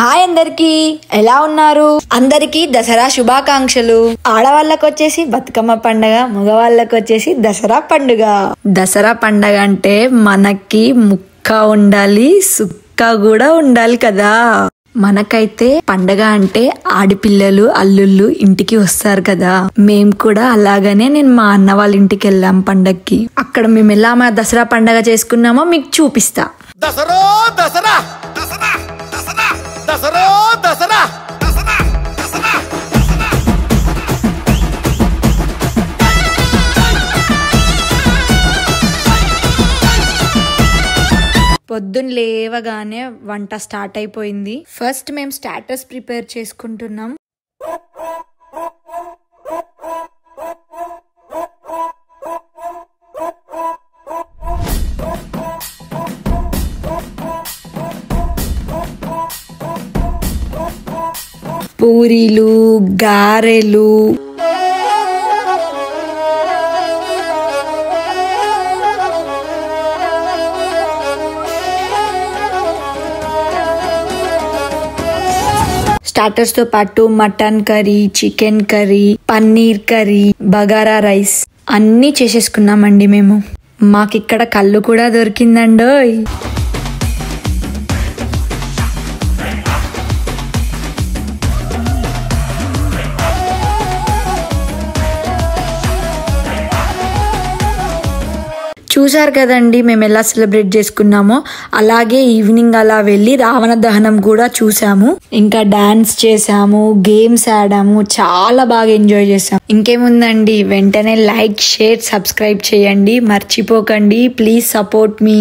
Hi అందరికి, ఎలా ఉన్నారు? అందరికి దసరా శుభాకాంక్షలు. ఆడవాళ్ళకి వచ్చేసి బతుకమ్మ పండగ, మగవాళ్ళకి వచ్చేసి దసరా పండుగ. దసరా పండగ అంటే మనకి ముక్క ఉండాలి, సుక్క కూడా ఉండాలి కదా. మనకైతే పండగ అంటే ఆడపిల్లలు అల్లుళ్ళు ఇంటికి వస్తారు కదా. మేము కూడా అలాగనే నేను మా అన్న వాళ్ళ ఇంటికి వెళ్ళాం పండగకి. అక్కడ మేము ఎలా మా దసరా పండగ చేసుకున్నామో మీకు చూపిస్తా. దసరా దసరా దసరా దసరా దసరా దసరా దసరా దసరా పొద్దున్న లేవగానే వంట స్టార్ట్ అయిపోయింది. ఫస్ట్ మేము స్టాటస్ ప్రిపేర్ చేసుకుంటున్నాం. పూరీలు, గారెలు, స్టార్టర్స్ తో పాటు mutton curry, chicken curry, paneer curry, bagara rice అన్నీ చేసేసుకున్నామండి మేము. మాకిక్కడ కళ్ళు కూడా దొరికిందండోయ్. చూసారు కదండి మేము ఎలా సెలబ్రేట్ చేసుకున్నామో. అలాగే ఈవినింగ్ అలా వెళ్ళి రావణ దహనం కూడా చూసాము. ఇంకా డాన్స్ చేసాము, గేమ్స్ ఆడాము, చాలా బాగా ఎంజాయ్ చేసాము. ఇంకేముందండి, వెంటనే లైక్, షేర్, సబ్స్క్రైబ్ చేయండి మర్చిపోకండి. Please support me.